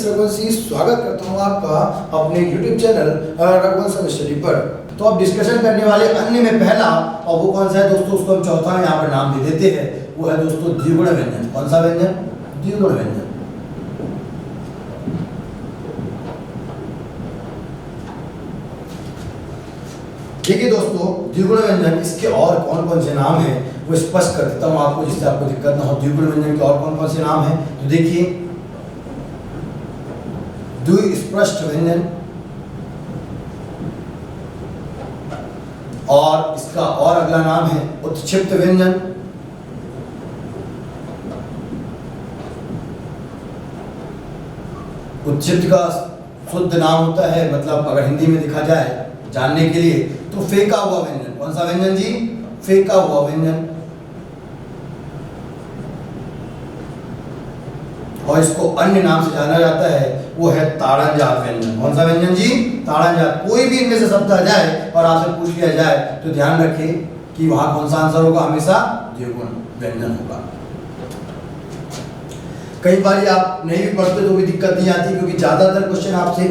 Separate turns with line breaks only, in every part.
S Raghuvanshi स्वागत करता हूँ आपका अपने YouTube चैनल रघुवंश स्टडी पर। तो अब डिस्कशन करने वाले अन्य में पहला, और वो कौन सा है दोस्तों, उसको हम चौथा यहाँ पर नाम दे देते हैं, वो है दोस्तों द्विगुण व्यंजन। कौन सा व्यंजन? द्विगुण व्यंजन। ठीक है दोस्तों, द्विगुण व्यंजन, इसके और कौन कौन से नाम हैं वो स्पष्ट कर देता हूँ आपको, जिससे आपको दिक्कत ना हो। द्विगुण व्यंजन के और कौन कौन से नाम हैं तो देखिए, द्विस्पृष्ट व्यंजन, और इसका और अगला नाम है उत्क्षिप्त व्यंजन, उत्क्षिप्त का शुद्ध नाम होता है, मतलब अगर हिंदी में लिखा जाए जानने के लिए तो फेंका हुआ व्यंजन। कौन सा व्यंजन जी? फेंका हुआ व्यंजन। और इसको अन्य नाम से जाना जाता है, वो है ताड़नजात व्यंजन। कौन सा व्यंजन जी? ताड़नजात। कोई भी इनमें से शब्द आ जाए और आपसे पूछ लिया जाए तो ध्यान रखें कि वहां कौन सा आंसर होगा, हमेशा द्विगुण व्यंजन होगा। कई बार आप नहीं भी पढ़ते तो भी दिक्कत नहीं आती, क्योंकि ज्यादातर क्वेश्चन आपसे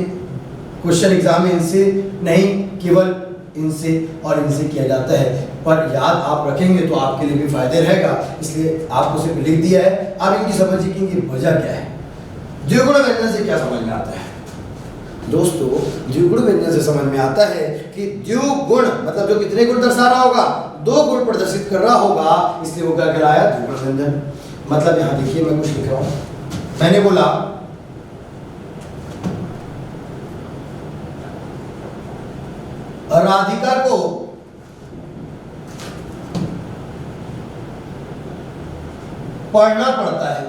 क्वेश्चन एग्जाम में इनसे नहीं, केवल इनसे और इनसे किया जाता है। पर याद आप रखेंगे तो आपके लिए भी फायदे रहेगा, इसलिए आपको सिर्फ लिख दिया है। आप इनकी समझिए कि इनकी वजह क्या है। द्विगुण व्यंजन से क्या समझ में आता है दोस्तों? द्विगुण व्यंजन से समझ में आता है कि द्विगुण मतलब जो कितने गुण दर्शा रहा होगा, दो गुण प्रदर्शित कर रहा होगा, इसलिए वो क्या कहलाया? द्विगुण व्यंजन। मतलब यहाँ देखिए, मैं कुछ लिख रहा हूँ। मैंने बोला राधिका को पढ़ना पड़ता है।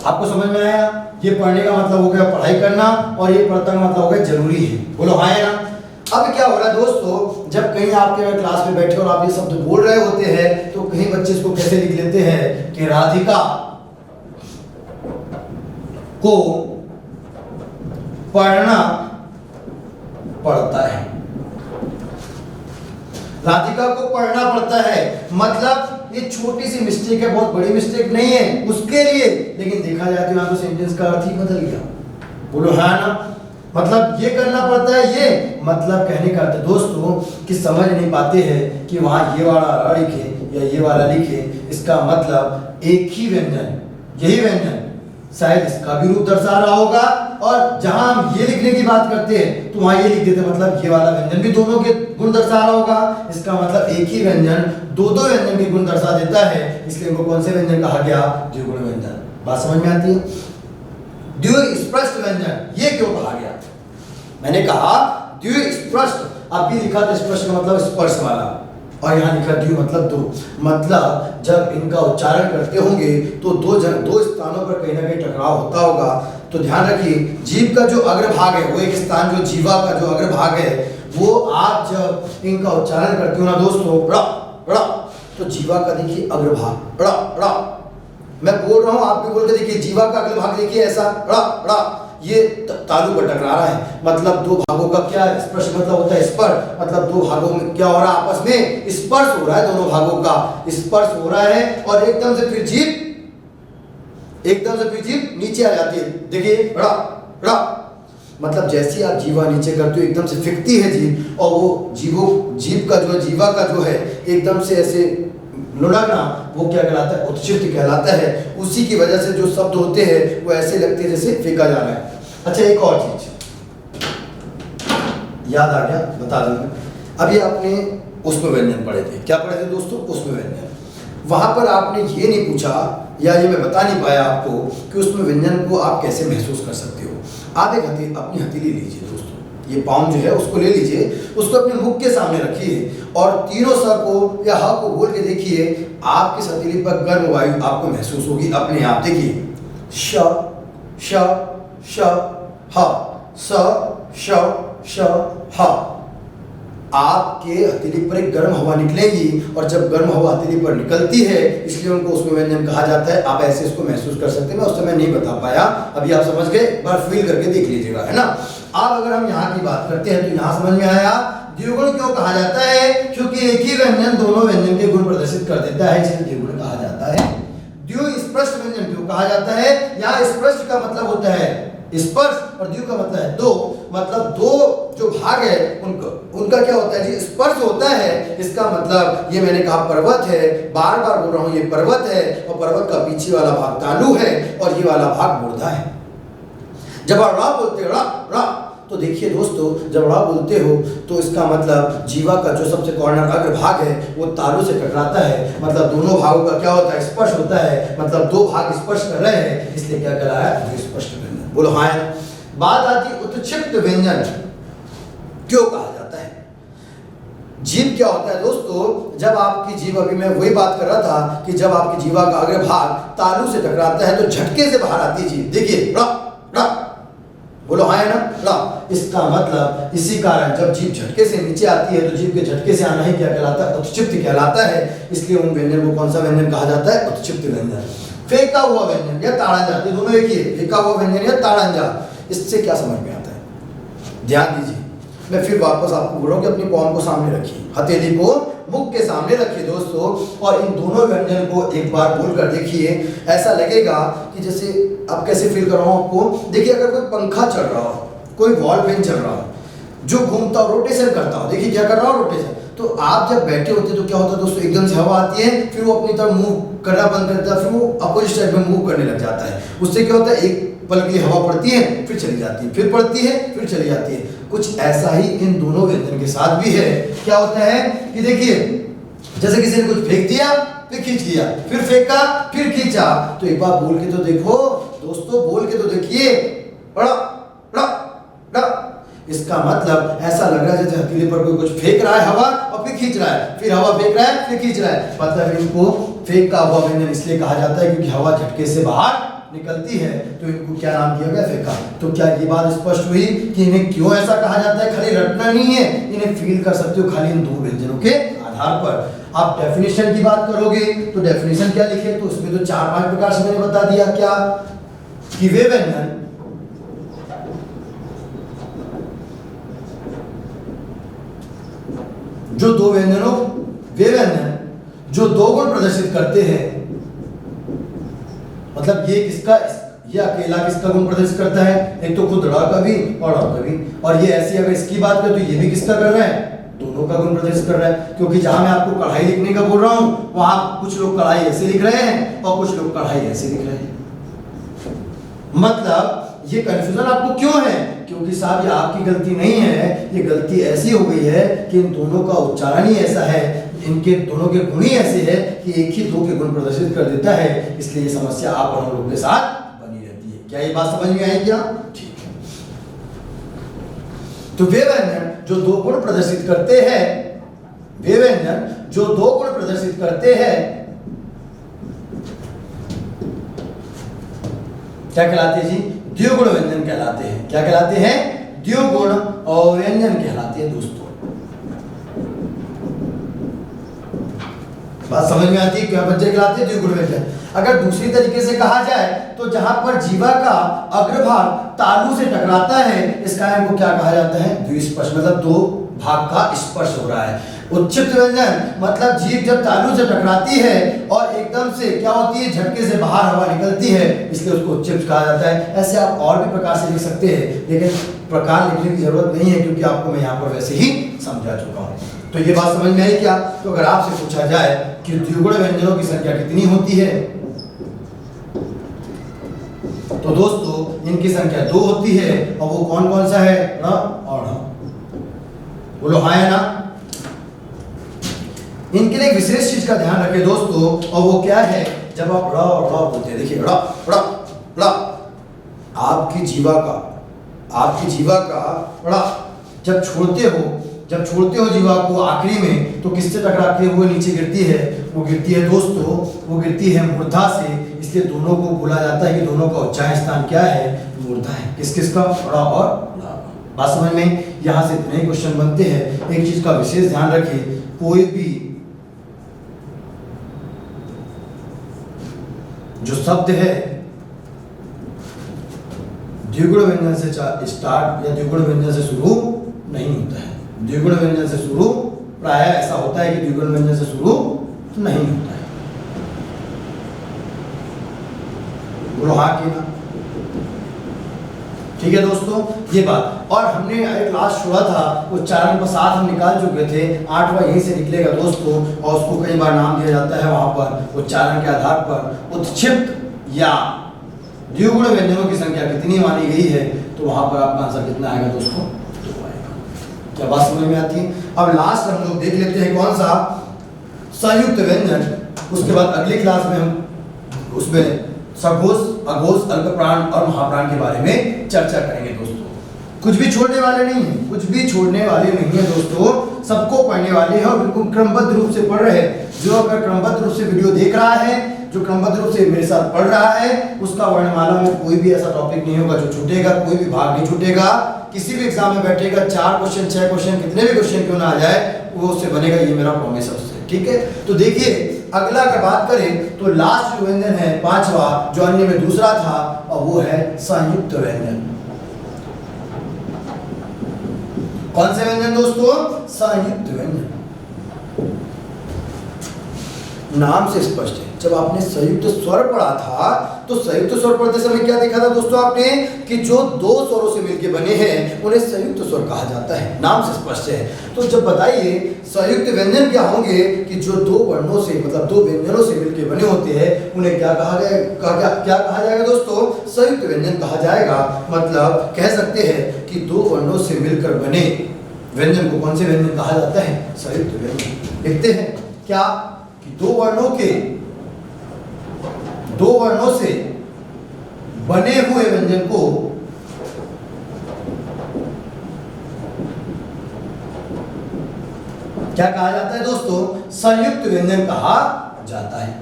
आपको समझ में आया? ये पढ़ने का मतलब हो गया पढ़ाई करना, और ये पढ़ता का मतलब हो गया जरूरी है। बोलो हाँ है ना? अब क्या हो रहा है दोस्तों, जब कहीं आपके क्लास में बैठे और आप ये शब्द बोल रहे होते हैं तो कहीं बच्चे इसको कैसे लिख लेते हैं कि राधिका को पढ़ना पड़ता है। राधिका को पढ़ना पड़ता है मतलब ये छोटी सी मिस्टेक है, बहुत बड़ी मिस्टेक नहीं है उसके लिए, लेकिन देखा जाए तो यहाँ तो सेंटेंस का अर्थ ही बदल गया। बोलो हाँ ना? मतलब ये करना पड़ता है, ये मतलब कहने का अर्थ दोस्तों कि समझ नहीं पाते हैं कि वहां ये वाला र लिखे या ये वाला लिखे, इसका मतलब एक ही व्यंजन, यही व्यंजन शायद इसका भी रूप दर्शा रहा होगा, और जहां हम ये लिखने की बात करते हैं तो वहां ये लिख देते, मतलब ये वाला व्यंजन भी दोनों के गुण दर्शा रहा होगा। इसका मतलब एक ही व्यंजन दो व्यंजन के गुण दर्शा देता है, इसलिए इनको कौन से व्यंजन कहा गया? द्विगुण व्यंजन। बात समझ में आती है? द्विस्पृष्ट व्यंजन ये क्यों कहा गया? मैंने कहा द्विस्पृष्ट, अब भी लिखा था स्पृष्ट का मतलब स्पर्श वाला, और यहाँ लिखा द्वि मतलब दो। मतलब जब इनका उच्चारण करते होंगे तो दो स्थानों पर कहीं ना कहीं टकराव होता होगा। तो ध्यान रखिए, जीभ का जो अग्रभाग है, वो एक स्थान जो जीवा का जो अग्रभाग है, वो आप जब इनका उच्चारण करते हो ना दोस्तों, ड़ ड़, तो जीवा का देखिए अग्रभाग ड़ ड़, मैं बोल रहा हूँ आप भी बोल के देखिए, जीवा का अग्रभाग देखिए ऐसा ड़ ड़, ये तालु पर टकरा रहा है, मतलब दो भागों का क्या स्पर्श मतलब होता है? स्पर्श मतलब दो भागों में क्या हो रहा है? आपस में स्पर्श हो रहा है, दोनों भागों का स्पर्श हो रहा है, और एकदम से फिर जीभ नीचे आ जाती है। देखिए ड़ा ड़ा, मतलब जैसे आप जीवा नीचे करते हो एकदम से फिकती है जीभ, और वो जीभ का जो जीवा का जो है एकदम से ऐसे लुढ़कना, वो क्या कहलाता है? उत्क्षिप्त कहलाता है। उसी की वजह से जो शब्द होते हैं वो ऐसे लगते हैं जैसे फेंका जा रहा है। अच्छा, एक और चीज याद आ गया, बता दूंगा। अभी आपने उष्म व्यंजन पढ़े थे, क्या पढ़े थे दोस्तों? उष्म व्यंजन। वहां पर आपने ये नहीं पूछा, या ये मैं बता नहीं पाया आपको कि उष्म व्यंजन को आप कैसे महसूस कर सकते हो। आप एक अपनी हथेली लीजिए दोस्तों, ये पाउम जो है उसको ले लीजिए, उसको अपने मुख के सामने रखिए, और तीनों स को या ह को बोल के देखिए, आपकी हथेली पर गर्म वायु आपको महसूस होगी अपने आप। देखिए श श श ह, स श श ह, आपके हथेली पर एक गर्म हवा निकलेगी, और जब गर्म हवा हथेली पर निकलती है इसलिए उनको उष्म व्यंजन कहा जाता है। आप ऐसे इसको महसूस कर सकते हैं, मैं उस समय नहीं बता पाया, अभी आप समझ गए, एक बार फील करके देख लीजिएगा, है ना? अब अगर हम यहाँ की बात करते हैं तो यहाँ समझ में आया द्विगुण क्यों कहा जाता है? क्योंकि एक ही व्यंजन दोनों व्यंजन के गुण प्रदर्शित कर देता है, इसलिए द्विगुण कहा जाता है। द्विस्पृष्ट व्यंजन कहा जाता है। यहाँ स्पर्श का मतलब होता है स्पर्श और द्यू का मतलब है दो, मतलब दो जो भाग है उनका क्या होता है जी, स्पर्श होता है। इसका मतलब ये मैंने कहा पर्वत है, बार बार बोल रहा हूं ये पर्वत है, और पर्वत का पीछे वाला भाग तालु है और ये वाला भाग मूर्धा है। जब आप रा बोलते हो रा, तो देखिए दोस्तों, जब रा बोलते हो तो इसका मतलब जीवा का जो सबसे कॉर्नर अग्र भाग है वो तालु से टकराता है, मतलब दोनों भागों का क्या होता है, स्पर्श होता है, मतलब दो भाग स्पर्श कर रहे हैं, इसलिए क्या कहलाया, स्पष्ट व्यंजन। बोलो हाँ। बात आती उत्क्षिप्त व्यंजन क्यों कहा जाता है। जीभ क्या होता है दोस्तों, जब आपकी जीभ, अभी मैं वही बात कर रहा था कि जब आपकी जीवा का अग्र भाग तालु से टकराता है तो झटके से बाहर आती है जीभ। देखिए रा रा, बोलो हाँ ना रा। इसका मतलब इसी कारण जब जीभ झटके से नीचे आती है तो जीभ के झटके से आना ही क्या कहलाता है, उत्क्षिप्त कहलाता है। इसलिए उन व्यंजन को कौन सा व्यंजन कहा जाता है, उत्क्षिप्त व्यंजन। फेंका हुआ व्यंजन या ताड़ंजा, ये दोनों एक ही है, फेंका हुआ व्यंजन या ताड़ंजा। इससे क्या समझ में आता है, ध्यान दीजिए। मैं फिर वापस आपको बोल रहा हूँ कि अपनी पॉम को सामने रखिए, हथेली को मुख के सामने रखिए दोस्तों, और इन दोनों व्यंजन को एक बार बोल कर देखिए। ऐसा लगेगा कि जैसे आप कैसे फील कर रहा हूँ आपको। देखिए अगर कोई पंखा चल रहा हो, कोई वॉल फैन चल रहा हो जो घूमता हो, रोटेशन करता हो, देखिए क्या कर रहा हो, रोटेशन। तो आप जब बैठे होते तो क्या होता है दोस्तों, एकदम से हवा आती है, फिर वो अपनी तरफ मूव करना बंद करता है, फिर वो अपोजिट साइड में मूव करने लग जाता है। उससे क्या होता है, एक पल के लिए हवा पड़ती है, फिर चली जाती है, फिर पड़ती है, फिर चली जाती है। कुछ ऐसा ही इन दोनों व्यंजन के साथ भी है। क्या होता है कि देखिए, जैसे किसी ने कुछ फेंक दिया, फिर खींच लिया, फिर फेंका, फिर खींचा, तो एक बार बोल के तो देखो दोस्तों, बोल के तो देखिए, बड़ा बड़ा बड़ा। इसका मतलब ऐसा लग रहा है जैसे हथेली पर कोई कुछ फेंक रहा है हवा, और फिर खींच रहा है, फिर हवा फेंक रहा है, फिर खींच रहा है। मतलब इनको फेंका हुआ व्यंजन इसलिए कहा जाता है क्योंकि हवा झटके से बाहर निकलती है, तो इनको क्या नाम दिया गया, फेंका। तो क्या ये बात स्पष्ट हुई कि इन्हें क्यों ऐसा कहा जाता है। खाली रटना नहीं है, इन्हें फील कर सकते हो खाली इन दो व्यंजनों के आधार पर। आप डेफिनेशन की बात करोगे तो डेफिनेशन क्या लिखे, तो उसमें तो 4-5 प्रकार से मैंने बता दिया। क्या कि वे व्यंजन जो दो व्यंजनों, वे व्यंजन जो दो गुण प्रदर्शित करते हैं, मतलब ये किसका, ये अकेला किसका गुण प्रदर्शित करता है, एक तो खुद रा का भी और रा का भी, और ये ऐसी अगर इसकी बात करें तो ये भी किसका कर रहा है, दोनों का गुण प्रदर्शित कर रहा है। क्योंकि जहां मैं आपको कढ़ाई लिखने का बोल रहा हूं, वहां कुछ लोग कढ़ाई ऐसे लिख रहे हैं और कुछ लोग कढ़ाई ऐसे लिख रहे हैं। मतलब ये कंफ्यूजन आपको क्यों है, क्योंकि साहब ये आपकी गलती नहीं है, ये गलती ऐसी हो गई है कि इन दोनों का उच्चारण ही ऐसा है, इनके दोनों के गुण ही ऐसे है कि एक ही दो के गुण प्रदर्शित कर देता है। इसलिए ये समस्या आप और हम लोग के साथ बनी रहती है। क्या ये बात समझ में आई क्या, ठीक है। तो वे व्यंजन जो दो गुण प्रदर्शित करते हैं, वे व्यंजन जो दो गुण प्रदर्शित करते हैं, क्या कहलाते हैं जी, द्विगुण व्यंजन कहलाते हैं। क्या कहलाते हैं, द्विगुण और व्यंजन कहलाते हैं दोस्तों। बात समझ में आती है, क्या बच्चे कहलाते हैं द्विगुण व्यंजन। अगर दूसरी तरीके से कहा जाए तो जहां पर जीवा का अग्रभाग तालु से टकराता है, इस कारण को क्या कहा जाता है, द्विस्पर्श, मतलब दो भाग का स्पर्श हो रहा है। उच्चित व्यंजन मतलब जीभ जब तालु से टकराती है और एकदम से क्या होती है, झटके से बाहर हवा निकलती है, इसलिए उसको उच्चित कहा जाता है। ऐसे आप और भी प्रकार से लिख सकते हैं, लेकिन प्रकार लिखने की जरूरत नहीं है क्योंकि आपको मैं यहाँ पर वैसे ही समझा चुका हूँ। तो ये बात समझ में आई क्या। तो अगर आपसे पूछा जाए कि द्विगुण व्यंजनों की संख्या कितनी होती है, तो दोस्तों इनकी संख्या 2 होती है, और वो कौन कौन सा है, ण और ण। बोलो हाँ है ना। इनके लिए एक विशेष चीज का ध्यान रखें दोस्तों, और वो क्या है, जब आप रा और रा बोलते हैं, देखिए रा रा रा, आपकी जीवा का रा जब छोड़ते हो जीवा को आखिरी में, तो किससे टकरा के वो नीचे गिरती है, वो गिरती है दोस्तों, वो गिरती है मूर्धा से। इसलिए दोनों को बोला जाता है कि दोनों का उच्चारण स्थान क्या है, मूर्धा है। किस का, रा और ला। बात समझ में। यहाँ से इतने ही क्वेश्चन बनते हैं। एक चीज का विशेष ध्यान रखिए, कोई भी जो शब्द है द्विगुण व्यंजन से स्टार्ट या द्विगुण व्यंजन से शुरू नहीं होता है। द्विगुण व्यंजन से शुरू प्राय ऐसा होता है कि द्विगुण व्यंजन से शुरू नहीं होता है। ठीक है दोस्तों, ये बात। और हमने एक लास्ट छोड़ा था उच्चारण पर 7 हम निकाल चुके थे, 8वां यहीं से निकलेगा दोस्तों, और उसको कई बार नाम दिया जाता है वहां पर उच्चारण के आधार पर उत्क्षिप्त या द्विगुण व्यंजनों की संख्या कितनी मानी गई है, तो वहां पर आपका आंसर कितना आएगा दोस्तों, 2 आएगा। क्या बात समझ में आती है? अब लास्ट हम लोग देख लेते हैं कौन सा, संयुक्त व्यंजन। उसके बाद अगली क्लास में हम उसमें सघोष, अघोष, अल्पप्राण और महाप्राण के बारे में चर्चा करेंगे दोस्तों। कुछ भी छोड़ने वाले नहीं है, कुछ भी छोड़ने वाले नहीं है दोस्तों, सबको पढ़ने वाले हैं और बिल्कुल क्रमबद्ध रूप से पढ़ रहे हैं। जो अगर क्रमबद्ध रूप से वीडियो देख रहा है, जो क्रमबद्ध रूप से मेरे साथ पढ़ रहा है, उसका वर्णमाला में कोई भी ऐसा टॉपिक नहीं होगा जो छूटेगा, कोई भी भाग नहीं छूटेगा। किसी भी एग्जाम में बैठेगा, 4 क्वेश्चन 6 क्वेश्चन कितने भी क्वेश्चन क्यों ना आ जाए, वो उससे बनेगा, ये मेरा प्रॉमिस है उससे। ठीक है, तो देखिए अगला अगर बात करें तो लास्ट जो व्यंजन है 5वां, जो अन्य में दूसरा था, और वो है संयुक्त व्यंजन। कौन से व्यंजन दोस्तों? संयुक्त व्यंजन। नाम से स्पष्ट है, जब आपने संयुक्त स्वर पढ़ा था तो संयुक्त स्वर पढ़ते समय क्या देखा था दोस्तों आपने, कि जो 2 स्वरों से मिलकर बने हैं उन्हें संयुक्त स्वर कहा जाता है। नाम से स्पष्ट है। तो जब बताइए संयुक्त व्यंजन क्या होंगे, कि जो 2 वर्णों से मतलब 2 व्यंजनों से मिलकर बने होते हैं उन्हें क्या कहा जाएगा, क्या कहा जाएगा दोस्तों? संयुक्त व्यंजन कहा जाएगा। मतलब कह सकते हैं कि 2 वर्णों से मिलकर बने व्यंजन को कौन से व्यंजन कहा जाता है? संयुक्त व्यंजन। लिखते हैं क्या, कि 2 वर्णों से बने हुए व्यंजन को क्या कहा जाता है दोस्तों? संयुक्त व्यंजन कहा जाता है।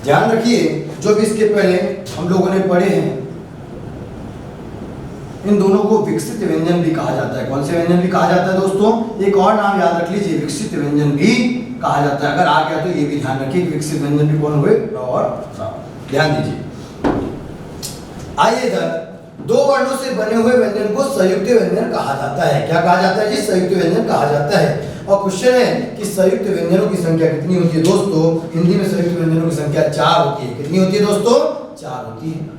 ध्यान रखिए, जो भी इसके पहले हम लोगों ने पढ़े हैं, इन दोनों को विकसित व्यंजन भी कहा जाता है। कौन से व्यंजन भी कहा जाता है दोस्तों? एक और नाम याद रख लीजिए, विकसित व्यंजन भी कहा जाता है। अगर आ गया तो ये भी ध्यान रखिए कि विकसित व्यंजन भी कौन हुए, र और रा। ध्यान दीजिए। आइए इधर, 2 वर्णों से बने हुए व्यंजन को संयुक्त व्यंजन कहा जाता है। क्या कहा जाता है जी? संयुक्त व्यंजन कहा जाता है। और क्वेश्चन है कि संयुक्त व्यंजनों की संख्या कितनी होती है दोस्तों? हिंदी में संयुक्त व्यंजनों की संख्या 4 होती है। कितनी होती है दोस्तों? 4 होती है।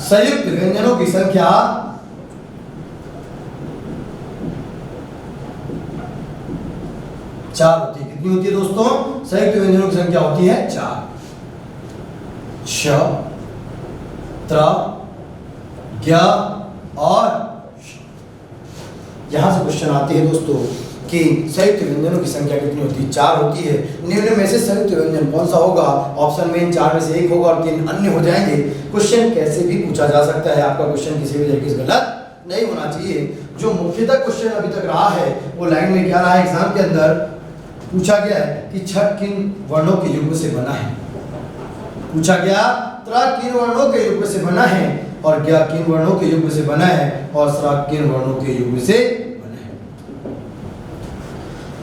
संयुक्त व्यंजनों की संख्या 4 होती है। कितनी होती है दोस्तों? संयुक्त व्यंजनों की संख्या होती है 4। श, त्र, ज्ञ और श। यहां से क्वेश्चन आते हैं दोस्तों कि संयुक्त व्यंजनों की संख्या कितनी होती है? 4 होती है। निम्न में से संयुक्त व्यंजन कौन सा होगा? ऑप्शन में इन 4 में से एक होगा और 3 अन्य हो जाएंगे। क्वेश्चन कैसे भी पूछा जा सकता है, आपका क्वेश्चन किसी भी तरीके से गलत नहीं होना चाहिए। जो मुख्यतः क्वेश्चन अभी तक रहा है वो लाइन में क्या रहा है, एग्जाम के अंदर पूछा गया है कि छठ किन वर्णों के युग्म से बना है। पूछा गया त्र किन वर्णों के युग्म से बना है, और ज्ञ किन वर्णों के युग्म से बना है, और स्र किन वर्णों के युग्म से बना है।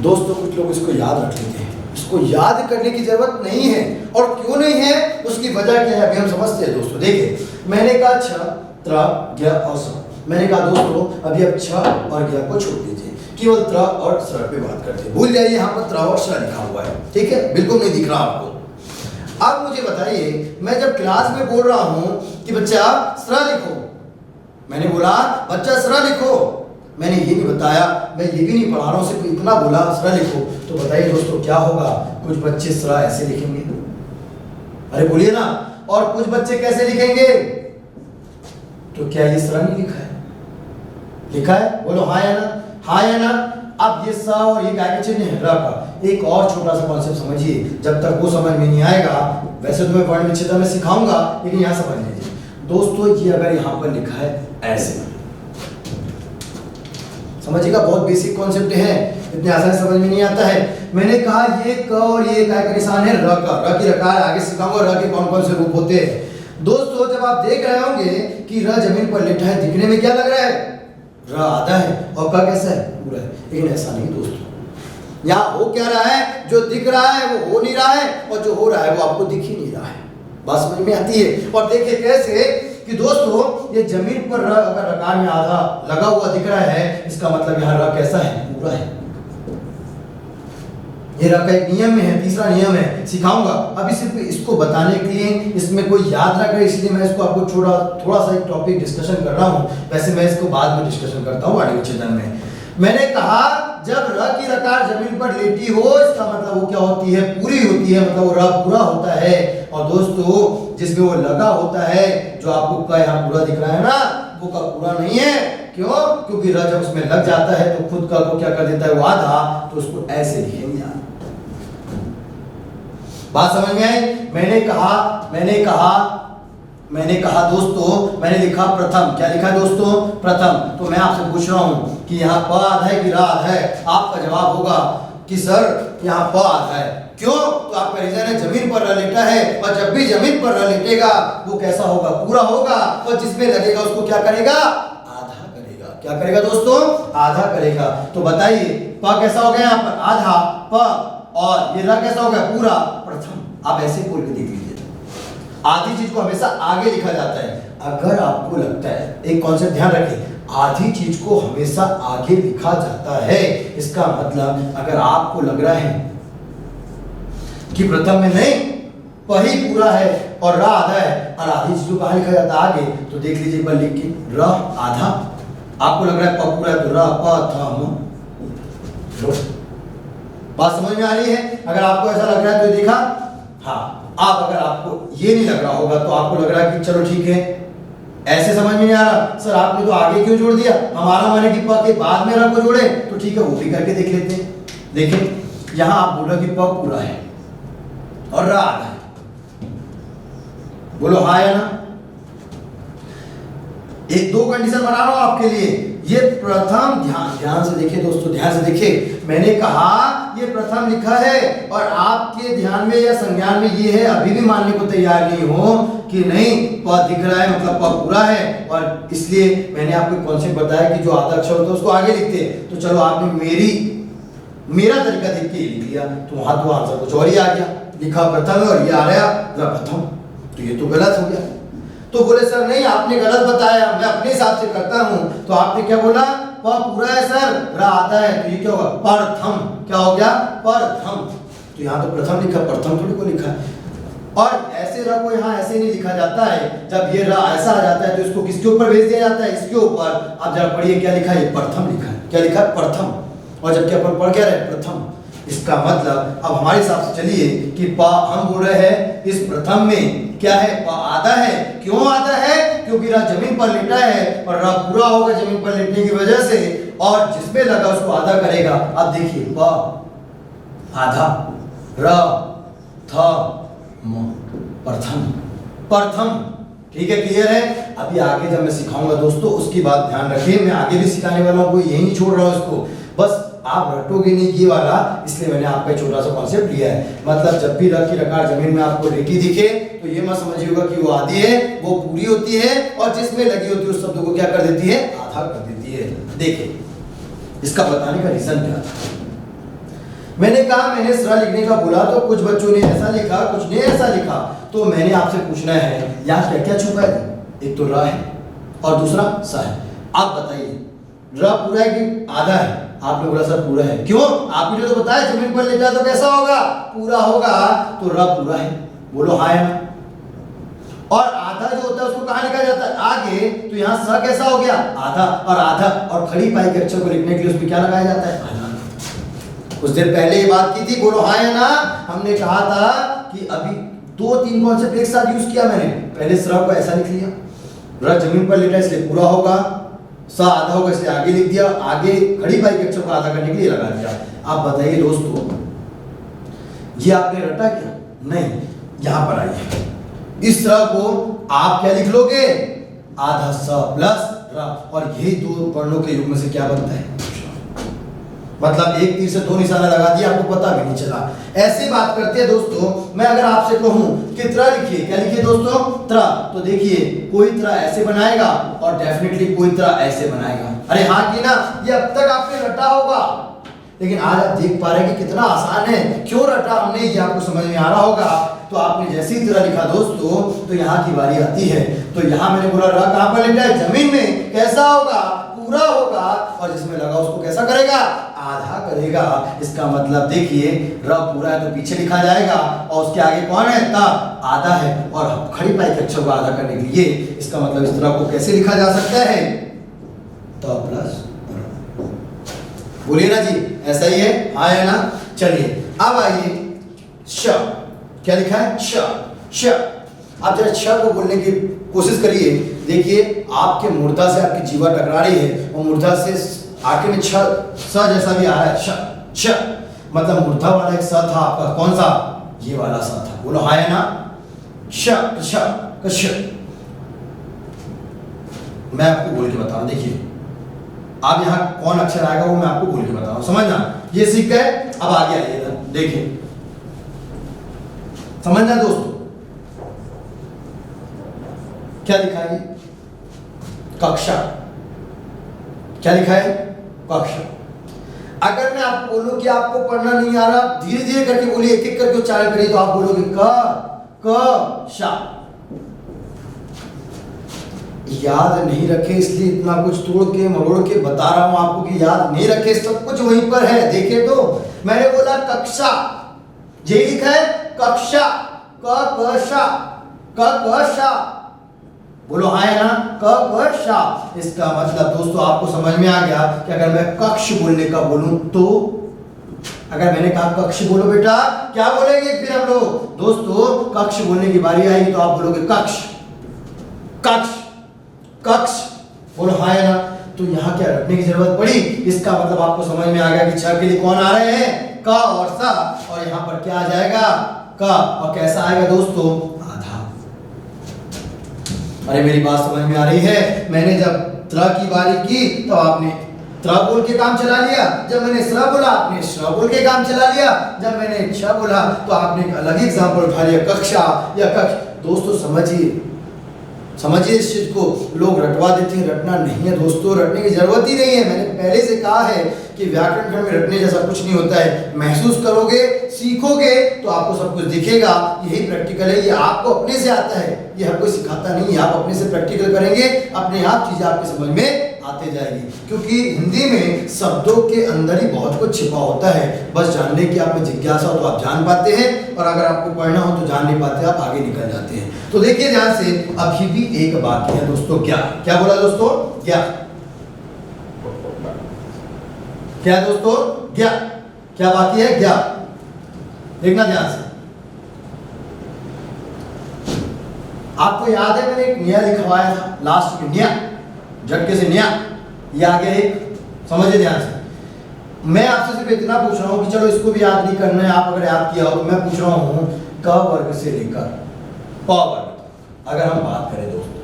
दोस्तों कुछ लोग इसको याद रख लेते हैं, इसको याद करने की जरूरत नहीं है। और क्यों नहीं है, उसकी वजह क्या है अभी हम समझते हैं दोस्तों। देखिए मैंने कहा छ, त्र, ज्ञ और स्र। मैंने कहा दोस्तों अभी अब छ और ज्ञ को छोड़ दीजिए, केवल त्र और स्र पे बात करते हैं। भूल जाइए यहाँ पर त्र और स्र लिखा हुआ है, ठीक है, बिल्कुल नहीं दिख रहा आपको। अब मुझे बताइए, मैं जब क्लास में बोल रहा हूं कि बच्चा स्र लिखो, मैंने बोला बच्चा स्र लिखो, मैंने ये नहीं बताया, मैं ये भी नहीं पढ़ा रहा हूं, सिर्फ इतना बोला स्र लिखो, तो बताइए दोस्तों क्या होगा? कुछ बच्चे स्र ऐसे लिखेंगे, अरे बोलिए ना, और कुछ बच्चे कैसे लिखेंगे? तो क्या ये स्र नहीं लिखा है? लिखा है, बोलो हाँ या ना, हाँ या ना। अब ये स और ये क्या के चिन्ह है? र का। एक और छोटा सा कॉन्सेप्ट समझिए, जब तक वो समझ में नहीं आएगा, वैसे तो मैं वर्ण विच्छेदन में सिखाऊंगा, लेकिन यहाँ समझ लीजिए दोस्तों, ये अगर यहाँ पर लिखा है ऐसे, समझिएगा, बहुत बेसिक कॉन्सेप्ट है, इतने आसानी समझ में नहीं आता है। मैंने कहा ये क और ये काय का निशान है? र का। र की रकार आगे सिखाऊंगा, र के कौन कौन से रूप होते हैं। दोस्तों जब आप देख रहे होंगे कि र जमीन पर लेटा है, दिखने में क्या लग रहा है? र आधा है, और क कैसा है? पूरा है, लेकिन ऐसा नहीं दोस्तों। यहाँ हो क्या रहा है? जो दिख रहा है वो हो नहीं रहा है, और जो हो रहा है वो आपको दिख ही नहीं रहा है। बात समझ में आती है? और देखिए कैसे कि दोस्तों ये जमीन पर र अगर रकार में आधा लगा हुआ दिख रहा है, इसका मतलब यहाँ र कैसा है, पूरा है। ये र का एक नियम में है, तीसरा नियम है, सिखाऊंगा। अभी सिर्फ इसको बताने के लिए, इसमें कोई याद ना करे इसलिए मैं इसको आपको थोड़ा सा एक टॉपिक डिस्कशन कर रहा हूँ। वैसे मैं इसको बाद में डिस्कशन करता हूँ आगे विच्छेदन में। मैंने कहा जब र की रकार जमीन पर लेटी हो, इसका मतलब वो क्या होती है, पूरी होती है, मतलब वो र पूरा होता है। और दोस्तों जिसमें वो लगा होता है, जो आपको का यहाँ पूरा दिख रहा है ना, वो का पूरा नहीं है। क्यों? क्योंकि र जब उसमें लग जाता है तो खुद का को क्या कर देता है, वो आधा, तो उसको ऐसे लिखेंगे। बात समझ में आई? मैंने कहा दोस्तों, मैंने लिखा प्रथम। क्या लिखा दोस्तों? प्रथम। तो मैं आपसे पूछ रहा हूं कि यहाँ प आधा है कि रा आधा है? आपका जवाब होगा कि सर यहाँ प आधा है। क्यों? तो आपका रीजन है जमीन पर र लेटा है, और जब भी जमीन पर र लेटेगा वो कैसा होगा, पूरा होगा। और जिसमें लगेगा उसको क्या करेगा, आधा करेगा। क्या करेगा दोस्तों? आधा करेगा। तो बताइए प कैसा हो गया यहाँ पर, आधा प, और ये र कैसा हो गया, पूरा, प्रथम। आप ऐसे बोल के देख लीजिए, आधी चीज को हमेशा आगे लिखा जाता है। अगर आपको लगता है, एक कॉन्सेप्ट ध्यान रखें, आधी चीज को हमेशा आगे लिखा जाता है। इसका मतलब अगर आपको लग रहा है कि प्रथम में नहीं, प ही पूरा है और र आधा है, और आधी चीज को कहाँ लिखा जाता है, आगे, तो देख लीजिए एक बार लिख के, र आधा। आपको लग रहा है प पूरा है, तो र प थ म। बात समझ में आ रही है? अगर आपको ऐसा लग रहा है तो देखा, हाँ। आप अगर आपको ये नहीं लग रहा होगा तो आपको लग रहा है कि चलो ठीक है, ऐसे समझ में नहीं आ रहा सर आपने तो आगे क्यों जोड़ दिया, हमारा माने कि प के बाद में र को जोड़े, तो ठीक है वो भी करके देख लेते हैं। देखें यहां आप बोल रहे हो कि प पूरा है और र आधा है, बोलो हाँ या ना? एक दो कंडीशन बना रहा हूं आपके लिए। ये प्रथम, ध्यान से देखिए दोस्तों, ध्यान से देखिए। मैंने कहा ये प्रथम लिखा है, और आपके ध्यान में या संज्ञान में ये है, अभी भी मानने को तैयार नहीं हो कि नहीं प दिख रहा है मतलब प पूरा है, और इसलिए मैंने आपको कॉन्सेप्ट बताया कि जो आधा अक्षर होता है उसको आगे लिखते हैं। तो चलो आपने मेरा तरीका देख के लिख लिया, तो वहां तो आंसर कुछ और ही आ गया, लिखा प्रथम और ये आ रहा प्रथम, तो ये तो गलत हो गया। तो बोले सर नहीं आपने गलत बताया, मैं अपने हिसाब से करता हूं। तो आपने क्या बोला, प पूरा है सर, र आधा है, तो ये क्या होगा, प्रथम। क्या हो गया, प्रथम। तो यहाँ तो प्रथम लिखा, प्रथम थोड़ी को लिखा है। और ऐसे र को यहाँ ऐसे नहीं लिखा जाता है, जब ये र ऐसा आ जाता है तो इसको किसके ऊपर भेज दिया जाता है, इसके ऊपर। आप जरा पढ़िए क्या लिखा है, प्रथम लिखा है। क्या लिखा है, प्रथम। और जबकि अपन पढ़ क्या रहे, प्रथम। इसका मतलब अब हमारे हिसाब से चलिए कि प हम बोल रहे हैं इस प्रथम में क्या है, प आधा है। क्यों आधा है, क्योंकि र जमीन पर लेटा है और र पूरा होगा जमीन पर लेटने की वजह से, और जिसमें लगा उसको आधा करेगा। अब देखिए प आधा, र थ म, प्रथम, प्रथम। ठीक है, क्लियर है? अभी आगे जब मैं सिखाऊंगा दोस्तों उसकी बात ध्यान रखिए, मैं आगे भी सिखाने वाला हूँ, कोई यही नहीं छोड़ रहा हूँ इसको, बस आप रटोगे नहीं ये वाला, इसलिए मैंने आपका छोटा सा कॉन्सेप्ट लिया है। मतलब जब भी र की रकार जमीन में आपको लेटी दिखे तो ये मत समझिएगा कि वो आधी है, वो पूरी होती है, और जिसमें लगी होती है उस शब्द को क्या कर देती है, आधा कर देती है। देखिए इसका बताने का रीजन क्या था। मैंने कहा मैंने सरा लिखने का बोला तो कुछ बच्चों ने ऐसा लिखा, कुछ ने ऐसा लिखा। तो मैंने आपसे पूछना है यहाँ क्या क्या छुपा है, एक तो र है और दूसरा स है। आप बताइए र पूरा है कि आधा है? आपने बोला सर पूरा है। क्यों? आपने तो बताया जमीन पर लेटा तो कैसा होगा, पूरा होगा, तो र पूरा है। बोलो हाँ या ना? और आधा जो होता है उसको कहाँ लिखा जाता है, आगे। तो यहाँ स कैसा हो गया, आधा, और आधा और खड़ी पाई के अक्षर को लिखने के लिए उसमें क्या लगाया जाता है, आधा। कुछ देर पहले ये बात की थी, बोलो हाँ या ना? हमने कहा था कि अभी दो तीन कॉन्सेप्ट एक साथ यूज किया मैंने। पहले सरा को ऐसा लिख लिया, र जमीन पर लेटा इसलिए पूरा होगा, स आधा होगा इसलिए आगे लिख दिया, आगे खड़ी पाई के अक्षर को आधा करने के लिए लगा दिया। आप बताइए दोस्तों ये आपने रटा क्या? नहीं। यहां पर आइए, इस तरह को आप क्या लिख लोगे, आधा स प्लस र, और यही दो वर्णों के युग्म से क्या बनता है, मतलब एक तीर से दो निशाना लगा दिया, आपको पता भी नहीं चला। ऐसी बात करते हैं दोस्तों। मैं अगर आपसे कहूं कि त्र लिखिए, क्या लिखिए दोस्तों, त्र, तो देखिए कोई त्र ऐसे बनाएगा और डेफिनेटली कोई त्र ऐसे बनाएगा। अरे हाँ कि ना? ये अब तक आपने रटा होगा, लेकिन आज आप देख पा रहे हैं कि कितना आसान है। क्यों रटा हमने, ये आपको समझ में आ रहा होगा। तो आपने जैसे ही तरह लिखा दोस्तों, तो यहाँ की बारी आती है। तो यहाँ मैंने बोला र कहाँ पर लिखा है, जमीन में। कैसा होगा, पूरा होगा, और जिसमें लगा उसको कैसा करेगा, आधा करेगा। इसका मतलब देखिए र पूरा है तो पीछे लिखा जाएगा, और उसके आगे कौन है, ता, आधा है, और खड़ी पाई के अक्षर को आधा करने के लिए इसका मतलब इस तरह को कैसे लिखा जा सकता है, तो प्लस, बोलिए ना जी, ऐसा ही है, हाँ है ना। चलिए अब आइए श, क्या लिखा है, श, श। आप जरा श को बोलने की कोशिश करिए। देखिए आपके मूर्धा से आपकी जीवा टकरा रही है, और मूर्धा से आगे में छ, स जैसा भी आ रहा है, श, श, मतलब मूर्धा वाला एक स था आपका, कौन सा, ये वाला स था। बोलो हाँ है ना। श, श, श। मैं आपको बोल के बता रहा हूं, देखिए अब यहाँ कौन अक्षर आएगा वो मैं आपको बोल के बता रहा हूं, समझना। ये सीख गए, अब आगे आइए इधर देखिए, समझना दोस्तों। क्या लिखा है, कक्षा, क्या लिखा है, कक्षा। अगर मैं आपको बोलूं कि आपको पढ़ना नहीं आ रहा, धीरे धीरे करके बोलिए, एक एक करके उच्चारण करिए, तो आप बोलोगे क शा। याद नहीं रखे इसलिए इतना कुछ तोड़ के मरोड़ के बता रहा हूं आपको कि याद नहीं रखे, सब कुछ वहीं पर है। देखिए तो मैंने बोला कक्षा, ये लिखा है कक्षा, क शा, बोलो हाँ है ना, क शा। इसका मतलब दोस्तों आपको समझ में आ गया कि अगर मैं कक्ष बोलने का बोलूं तो, अगर मैंने कहा कक्ष बोलो बेटा, क्या बोलेंगे फिर हम लोग दोस्तों, कक्ष बोलने की बारी आएगी तो आप बोलोगे कक्ष, कक्ष, कक्ष, बोलो हाँ है ना। तो यहाँ क्या रखने की जरूरत पड़ी, इसका मतलब आपको समझ में आ गया कि छ के लिए कौन आ रहे हैं, क और सा, और यहाँ पर क्या आ जाएगा, क, और कैसा आएगा दोस्तों, आधा। अरे मेरी बात समझ में आ रही है। मैंने जब त्र की बारी की तो आपने त्र बोल के काम चला लिया, जब मैंने स्र बोला आपने श्र बोल के काम चला लिया, जब मैंने छ बोला तो आपने एक अलग एग्जाम्पल उठा लिया, कक्षा या कक्ष। दोस्तों समझिए, समझिए इस चीज को। लोग रटवा देते हैं, रटना नहीं है दोस्तों, रटने की जरूरत ही नहीं है। मैंने पहले से कहा है कि व्याकरण खंड में रटने जैसा कुछ नहीं होता है। महसूस करोगे, सीखोगे तो आपको सब कुछ दिखेगा। यही प्रैक्टिकल है, ये आपको अपने से आता है, ये हर कोई सिखाता नहीं है। आप अपने से प्रैक्टिकल करेंगे, अपने आप चीजें आपके समझ में आते जाएगी। क्योंकि हिंदी में शब्दों के अंदर ही बहुत कुछ छिपा होता है। बस जानने की आप में जिज्ञासा हो तो आप जान पाते हैं, और अगर आपको पढ़ना हो तो जान नहीं पाते, आप आगे निकल जाते हैं। तो देखिए ध्यान से, अभी भी एक बाकी है दोस्तों, क्या क्या बोला दोस्तों, क्या क्या दोस्तों, क्या क्या बाकी है, क्या, देखना ध्यान से। आपको याद है मैंने एक न्या लिखवाया था लास्ट में, न्या, झटके से न्या, ये आ गया एक, समझिए ध्यान से। मैं आपसे सिर्फ इतना पूछ रहा हूं कि चलो इसको भी याद नहीं करना है, आप अगर याद किया हो तो मैं पूछ रहा हूं क वर्ग से लेकर प वर्ग अगर हम बात करें दोस्तों,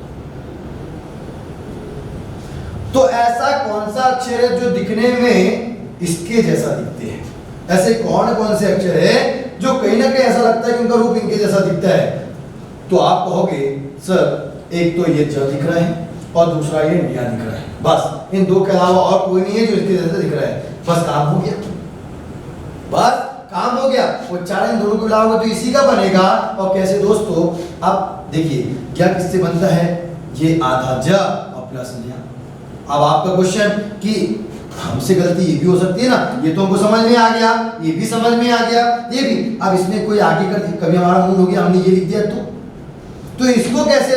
तो ऐसा कौन सा अक्षर है जो दिखने में इसके जैसा दिखते हैं? ऐसे कौन कौन से अक्षर है जो कहीं ना कहीं ऐसा लगता है कि उनका रूप इनके जैसा दिखता है? तो आप कहोगे सर एक तो ये ज दिख रहा है और दूसरा ये निया दिख रहा है, बस इन दो के अलावा और कोई नहीं है जो इसके जैसा दिख रहा है। बस काम हो गया, बस काम हो गया। उच्चारण दोनों को मिलाओगे तो इसी का बनेगा। और कैसे दोस्तों, अब देखिए क्या किससे बनता है, ये आधा ज और प्लस निया। अब आपका क्वेश्चन कि हमसे गलती ये भी हो सकती है ना, ये तो हमको समझ में आ गया, ये भी समझ में आ गया, ये भी। अब इसमें कोई आगे कर कभी हमारा मूड हो गया, हमने ये लिख दिया तो इसको कैसे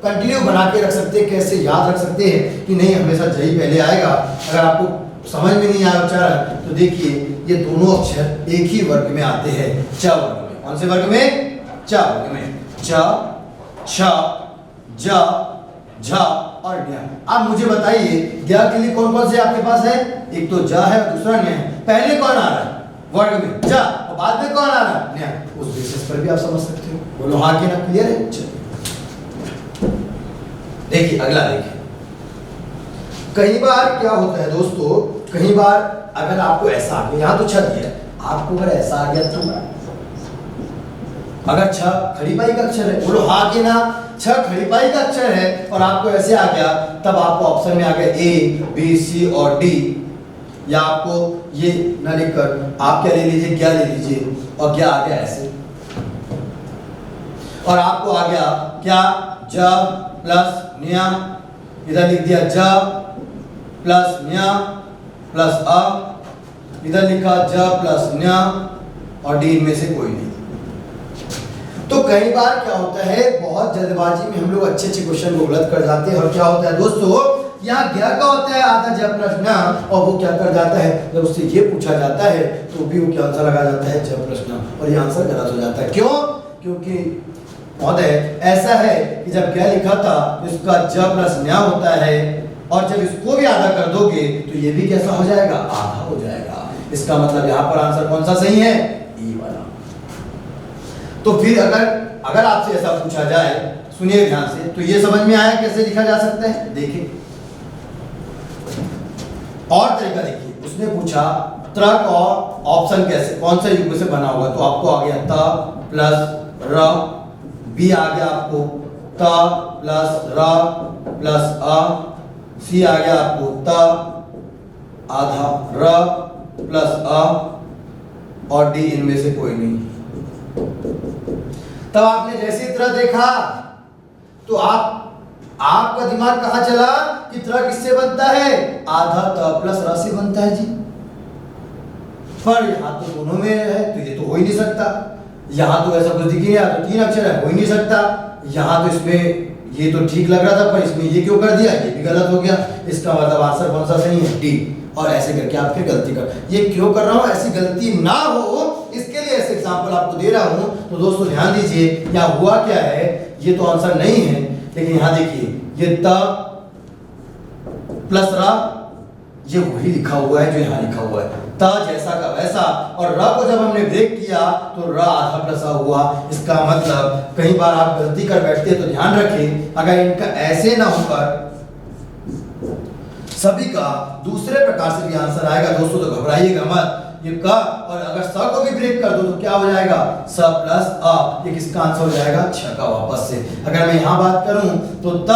कंटिन्यू बना के रख सकते हैं, कैसे याद रख सकते हैं कि नहीं हमेशा जही पहले आएगा? अगर आपको समझ में नहीं आया उच्चारण तो देखिए ये दोनों अक्षर एक ही वर्ग में आते हैं, च वर्ग में। कौन से वर्ग में? च वर्ग में। च, छ, ज, झ और न्या। अब मुझे बताइए ज्ञा के लिए कौन कौन से आपके पास है? एक तो ज है और दूसरा न्या है। पहले कौन आ रहा है? वर्ग में ज, और बाद में कौन आ रहा है? न्या। उस बेसिस पर भी आप समझ सकते हो। बोलो हाँ कि ना, क्लियर है? देखिए अगला देखिए, कई बार क्या होता है दोस्तों, कई बार अगर आपको ऐसा आ गया, यहाँ तो छ दिया, आपको अगर ऐसा आ गया तो अगर छ खड़ी पाई का अक्षर है, बोलो हाँ कि ना, छ खड़ी पाई का अक्षर है और आपको ऐसे आ गया, तब आपको ऑप्शन में आ गया ए, बी, सी और डी। या आपको ये न लिखकर आप क्या ले लीजिए, क्या ले लीजिए, और क्या आ गया ऐसे, और आपको आ गया क्या, ज प्लस न्या, इधर लिख दिया ज प्लस न्या प्लस अ, इधर लिखा ज प्लस न्या, और डी इनमें से कोई नहीं। तो कई बार क्या होता है, बहुत जल्दबाजी में हम लोग अच्छे अच्छे क्वेश्चन को गलत कर जाते हैं, और क्या होता है दोस्तों, यहाँ क्या का होता है आधा ज प्लस न्या, और वो क्या कर जाता है, जब उससे ये पूछा जाता है तो भी वो क्या आंसर लगा जाता है ज प्लस न्या, और ये आंसर गलत हो जाता है। क्यों? क्योंकि महोदय ऐसा है कि जब क्या लिखा था तो इसका ज प्लस न्या होता है, और जब इसको भी आधा कर दोगे तो ये भी कैसा हो जाएगा, आधा हो जाएगा। इसका मतलब यहाँ पर आंसर कौन सा सही है, ई वाला। तो फिर अगर आपसे ऐसा पूछा जाए, सुनिए ध्यान से, तो ये समझ में आया कैसे लिखा जा सकता है। देखिए और तरीका देखिए, उसने पूछा त्र और ऑप्शन कैसे, कौन सा युग्म से बना होगा, तो आपको आ गया त प्लस र, बी आ गया आपको त प्लस र प्लस अ, सी आ गया आपको त आधा र प्लस अ, और डी इनमें से कोई नहीं। तब आपने जैसे तरह देखा तो आपका दिमाग कहां चला कि तरह किससे बनता है, आधा त प्लस र से बनता है जी। पर यहां तो दोनों में है तो ये तो हो ही नहीं सकता, यहां तो ऐसा कुछ दिख ही नहीं, तो 3 अक्षर है, हो ही नहीं सकता। यहां तो इसमें ये तो ठीक लग रहा था, पर इसमें ये क्यों कर दिया, ये भी गलत हो गया। इसका मतलब आंसर कौन सा सही है, डी। और ऐसे करके आप फिर गलती कर, ये क्यों कर रहा हूं, ऐसी गलती ना हो इसके लिए ऐसे एग्जांपल आपको दे रहा हूं। तो दोस्तों ध्यान दीजिए, यहाँ हुआ क्या है, ये तो आंसर नहीं है, लेकिन यहाँ देखिए ये त प्लस रा, ये वही लिखा हुआ है जो यहाँ लिखा हुआ है, त जैसा का वैसा, और र को जब हमने ब्रेक किया तो र आधा प्लस आ हुआ। इसका मतलब कई बार आप गलती कर बैठते हैं, तो ध्यान रखें अगर इनका ऐसे ना होकर सभी का दूसरे प्रकार से भी आंसर आएगा दोस्तों, तो घबराइएगा मत। ये क और अगर स को भी ब्रेक कर दो तो क्या हो जाएगा, स प्लस अ, ये किसका आंसर हो जाएगा, छ का वापस से। अगर मैं यहाँ बात करूं तो त,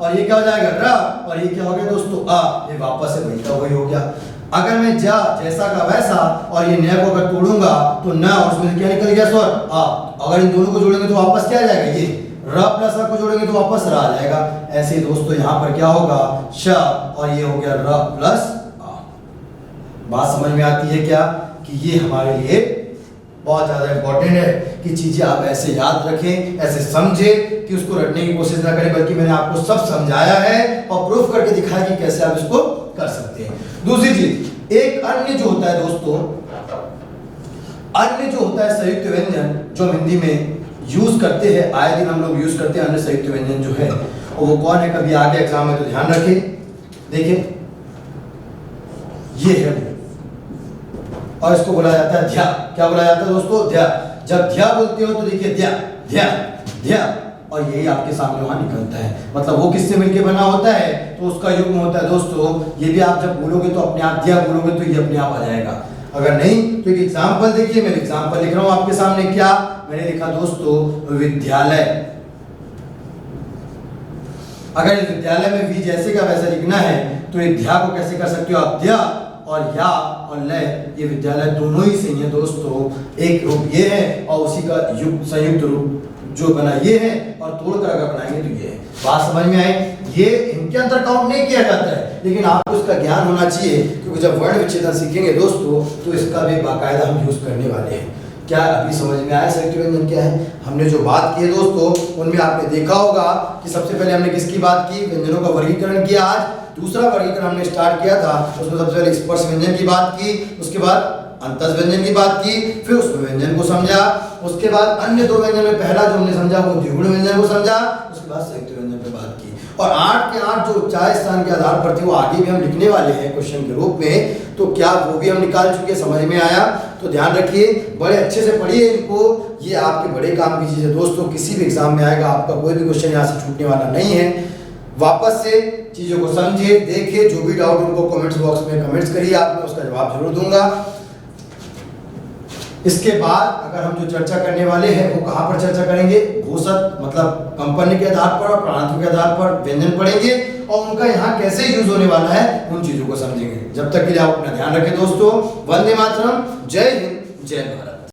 और ये क्या हो जाएगा र, और ये क्या हो गया दोस्तों अ, ये वापस से वही का वही हो गया। अगर मैं जा जैसा का वैसा और ये न को अगर तोड़ूंगा तो न, और उसमें क्या निकल गया स्वर आ, अगर इन दोनों को जोड़ेंगे तो वापस क्या आ जाएगा, ये र प्लस र को जोड़ेंगे तो वापस र आ जाएगा। ऐसे दोस्तों यहाँ पर क्या होगा, श, और ये हो गया र प्लस आ। बात समझ में आती है क्या, कि ये हमारे लिए बहुत ज्यादा इंपॉर्टेंट है कि चीजें आप ऐसे याद रखें, ऐसे समझे कि उसको रटने की कोशिश ना करें, बल्कि मैंने आपको सब समझाया है और प्रूफ करके दिखाया कि कैसे आप इसको कर सकते हैं। दूसरी चीज, एक अन्य जो होता है दोस्तों, अन्य जो होता है संयुक्त व्यंजन, जो हम हिंदी में यूज करते हैं, आए दिन हम लोग यूज करते हैं अन्य संयुक्त व्यंजन जो है, और वो कौन है, कभी आगे एग्जाम में तो ध्यान रखें। देखिए ये है वो, और इसको बोला जाता है ध्या। क्या बोला जाता है दोस्तों, ध्या। जब ध्या बोलते हो तो देखिए ध्या ध्या ध्या, और यही आपके सामने वहां निकलता है। मतलब वो किससे मिलके बना होता है, तो उसका युग्म होता है दोस्तों। ये भी आप जब बोलोगे तो अपने आप ध्या बोलोगे तो ये अपने आप आ जाएगा, अगर नहीं तो एक एग्जाम्पल देखिए। मैं एग्जाम्पल लिख रहा हूं आपके सामने, क्या मैंने लिखा दोस्तों, विद्यालय। अगर इस विद्यालय में भी जैसे का वैसा लिखना है तो ये ध्या को कैसे कर सकते हो आप, ध्या और या और लय, ये विद्यालय दोनों ही सही है दोस्तों। एक रूप ये है और उसी का संयुक्त रूप जो बना ये है, और तोड़कर अगर बनाएंगे तो ये है। बात समझ में आए, ये इनके अंदर काउंट नहीं किया जाता है, लेकिन आपको इसका ज्ञान होना चाहिए, क्योंकि जब वर्ण विच्छेदन सीखेंगे दोस्तों तो इसका भी बाकायदा हम यूज करने वाले हैं। क्या अभी समझ में आया संयुक्त व्यंजन क्या है? हमने जो बात की है दोस्तों, उनमें आपने देखा होगा कि सबसे पहले हमने किसकी बात की, व्यंजनों का वर्गीकरण किया। आज दूसरा वर्गीकरण हमने स्टार्ट किया था, उसमें सबसे पहले स्पर्श व्यंजन की बात की, उसके बाद अंतस व्यंजन की बात की, फिर उस व्यंजन को समझा, उसके बाद अन्य दो व्यंजन में पहला जो हमने समझा वो द्विगुण व्यंजन को समझा, उसके बाद संयुक्त व्यंजन पे बात की। और 8 के 8 जो 4 स्थान के आधार पर थे वो आगे भी हम लिखने वाले हैं क्वेश्चन के रूप में, तो क्या वो भी हम निकाल चुके, समझ में आया? तो ध्यान रखिए, बड़े अच्छे से पढ़िए इनको, ये आपके बड़े काम की चीज है दोस्तों। किसी भी एग्जाम में आएगा, आपका कोई भी क्वेश्चन यहाँ से छूटने वाला नहीं है। वापस से चीजों को समझिए, देखिए, जो भी डाउट उनको कमेंट्स बॉक्स में कमेंट्स करिए, आप मैं उसका जवाब जरूर दूंगा। इसके बाद अगर हम जो चर्चा करने वाले हैं वो कहाँ पर चर्चा करेंगे, घोषक मतलब कंपनी के आधार पर और प्राणांतों के आधार पर व्यंजन पढ़ेंगे, और उनका यहाँ कैसे यूज होने वाला है उन चीजों को समझेंगे। जब तक के लिए आप अपना ध्यान रखें दोस्तों। वंदे मातरम, जय हिंद, जय भारत।